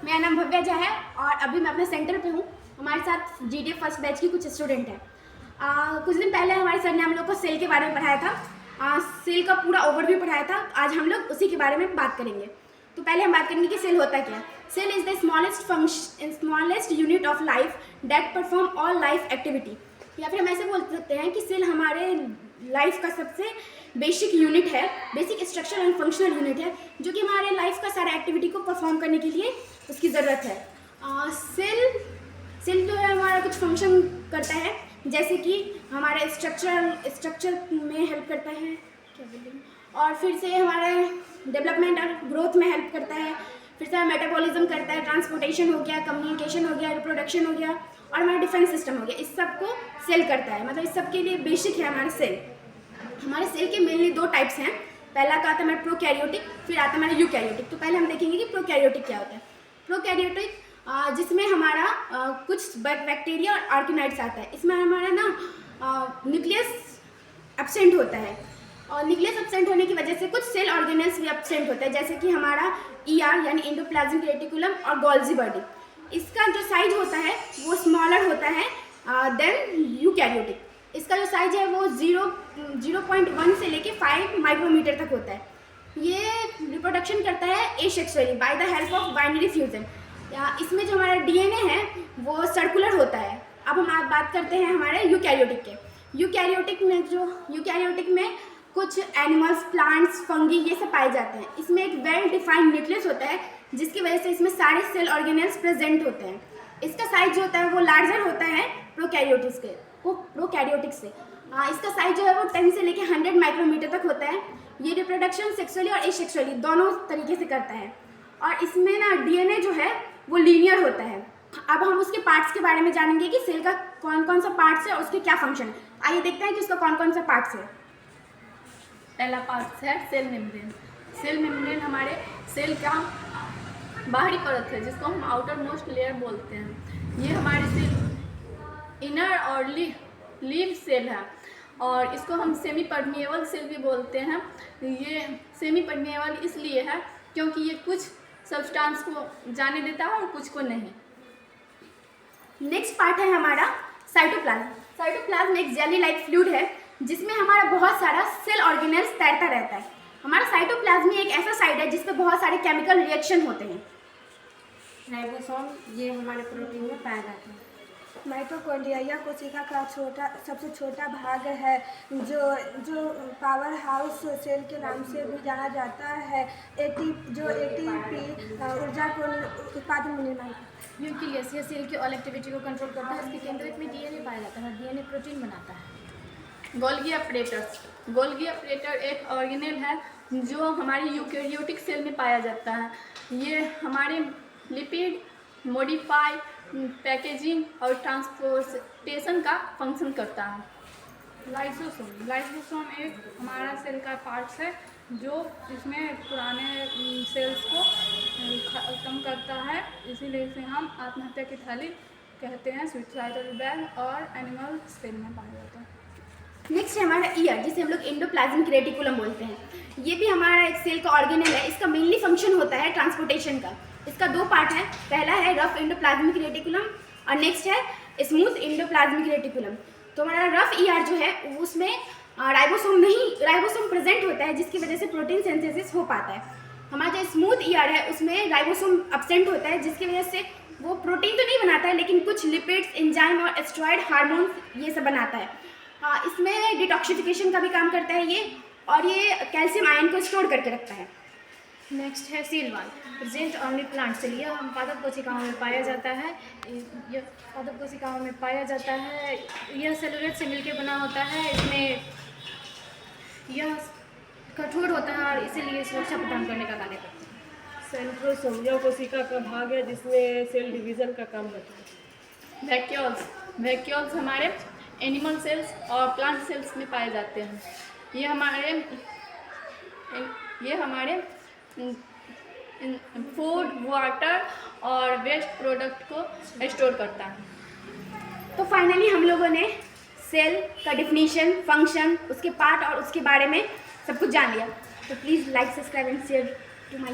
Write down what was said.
मेरा नाम भव्या झा है और अभी मैं अपने सेंटर पे हूँ। हमारे साथ जीडीए फर्स्ट बैच की कुछ स्टूडेंट हैं। कुछ दिन पहले हमारे सर ने हम लोग को सेल के बारे में पढ़ाया था। सेल का पूरा ओवरव्यू पढ़ाया था। आज हम लोग उसी के बारे में बात करेंगे। तो पहले हम बात करेंगे कि सेल होता क्या है। Cell is the smallest unit of life that perform all life activity, या फिर हम ऐसे बोल सकते हैं कि सेल हमारे लाइफ का सबसे बेसिक यूनिट है, basic structure and functional unit है, जो कि हमारे लाइफ का सारा एक्टिविटी को परफॉर्म करने के लिए उसकी ज़रूरत है। सेल जो है हमारा कुछ फंक्शन करता है, जैसे कि हमारे स्ट्रक्चर में हेल्प करता है, क्या बोलेंगे, और फिर से हमारे डेवलपमेंट और ग्रोथ में हेल्प करता है, फिर से मेटाबॉलिज्म करता है, ट्रांसपोर्टेशन हो गया, कम्युनिकेशन हो गया, रिप्रोडक्शन हो गया और हमारा डिफेंस सिस्टम हो गया। इस सब को सेल करता है, मतलब इस सब के लिए बेसिक है हमारा सेल। हमारे सेल के मेनली दो टाइप्स हैं। पहला का आता है हमारा प्रोकैरियोटिक, फिर आता है हमारा यूकैरियोटिक। तो पहले हम देखेंगे कि प्रोकैरियोटिक क्या होता है। प्रोकैरियोटिक जिसमें हमारा कुछ बैक्टीरिया और आर्किनाइड्स आता है। इसमें हमारा न्यूक्लियस एब्सेंट होता है, और न्यूक्लियस एब्सेंट होने की वजह से कुछ सेल ऑर्गेनेल्स भी एब्सेंट होता है, जैसे कि हमारा ER यानी एंडोप्लाज्मिक रेटिकुलम और गोल्जी बॉडी। इसका जो साइज होता है वो स्मॉलर होता है देन यूकैरियोटिक। इसका जो साइज है वो 0.1 से लेके 5 माइक्रोमीटर तक होता है। ये रिप्रोडक्शन करता है asexually by the help of binary fusion. इसमें जो हमारा DNA है वो सर्कुलर होता है। अब हम बात करते हैं हमारे यूकैरियोटिक के। यूकैरियोटिक में कुछ एनिमल्स, प्लांट्स, फंगी ये सब पाए जाते हैं। इसमें एक वेल डिफाइंड न्यूक्लियस होता है, जिसकी वजह से इसमें सारे सेल ऑर्गेनेल्स प्रेजेंट होते हैं। इसका साइज जो होता है वो लार्जर होता है प्रोकैरियोटिक से। इसका साइज जो है वो 10 से लेकर 100 माइक्रोमीटर तक होता है। ये रिप्रोडक्शन सेक्सुअली और एसेक्सुअली दोनों तरीके से करता है, और इसमें DNA जो है वो लीनियर होता है। अब हम उसके पार्ट्स के बारे में जानेंगे कि सेल का कौन कौन सा पार्ट्स है और उसके क्या फंक्शन है। आइए देखते हैं कि उसका कौन कौन सा पार्ट्स है। पहला पार्ट है सेल मेम्ब्रेन। सेल मेम्ब्रेन हमारे सेल का बाहरी परत है, जिसको हम आउटर मोस्ट लेयर बोलते हैं। ये हमारे सेल इनर और लीव सेल है, और इसको हम सेमी परमिएबल सेल भी बोलते हैं। ये सेमी परमिएबल इसलिए है क्योंकि ये कुछ सब्सटेंस को जाने देता है और कुछ को नहीं। नेक्स्ट पार्ट है हमारा साइटोप्लाज्म। साइटोप्लाज्म एक जेली लाइक फ्लूइड है, जिसमें हमारा बहुत सारा सेल ऑर्गेनेल्स तैरता रहता है। हमारा साइटोप्लाज्म एक ऐसा साइट है जिसपे बहुत सारे केमिकल रिएक्शन होते हैं। राइबोसोम ये हमारे प्रोटीन में पाया जाता है। माइटोकॉन्ड्रिया यह कोशिका का सबसे छोटा भाग है, जो पावर हाउस सेल के नाम से भी जाना जाता है। ATP ऊर्जा को उत्पादन में निर्माण करता है। न्यूक्लियस ये सेल की ऑल एक्टिविटी को कंट्रोल करता है। इसके केंद्रक में DNA पाया जाता है। DNA प्रोटीन बनाता है। गोल्गी अपरेटर एक ऑर्गेनेल है जो हमारी यूकैरियोटिक सेल में पाया जाता है। ये हमारे लिपिड, मॉडिफाई, पैकेजिंग और ट्रांसपोर्टेशन का फंक्शन करता है। लाइसोसोम एक हमारा सेल का पार्ट्स है, जो इसमें पुराने सेल्स को खत्म करता है। इसीलिए इसे हम आत्महत्या की थाली कहते हैं। सुसाइडल बैग और एनिमल सेल में पाया जाता है। नेक्स्ट है हमारा ER, जिसे हम लोग एंडोप्लाज्मिक रेटिकुलम बोलते हैं। ये भी हमारा एक सेल का ऑर्गेनेल है। इसका मेनली फंक्शन होता है ट्रांसपोर्टेशन का। इसका दो पार्ट है, पहला है रफ एंडोप्लाज्मिक रेटिकुलम और नेक्स्ट है स्मूथ एंडोप्लाज्मिक रेटिकुलम। तो हमारा रफ ER जो है उसमें राइबोसोम प्रेजेंट होता है, जिसकी वजह से प्रोटीन सिंथेसिस हो पाता है। हमारा जो स्मूथ ER है उसमें राइबोसोम एब्सेंट होता है, जिसकी वजह से वो प्रोटीन तो नहीं बनाता है, लेकिन कुछ लिपिड्स, एंजाइम और स्टेरॉइड हार्मोन्स ये सब बनाता है। इसमें डिटॉक्सिफिकेशन का भी काम करता है ये, और ये कैल्शियम आयन को स्टोर करके रखता है। नेक्स्ट है cell wall, present only plant cell. यह हम पादप कोशिकाओं में पाया जाता है। यह सेलुलोज से मिलकर बना होता है। इसमें यह कठोर होता है और इसीलिए सुरक्षा प्रदान करने का कार्य करता है। सेंट्रोसोम यह कोशिका का भाग है जिसमें सेल डिवीजन का काम होता है। वैक्यूल्स हमारे एनिमल सेल्स और प्लांट सेल्स में पाए जाते हैं। ये हमारे फूड, वाटर और वेस्ट प्रोडक्ट को स्टोर करता है। तो फाइनली हम लोगों ने सेल का डिफिनीशन, फंक्शन, उसके पार्ट और उसके बारे में सब कुछ जान लिया। तो please like, subscribe and share to my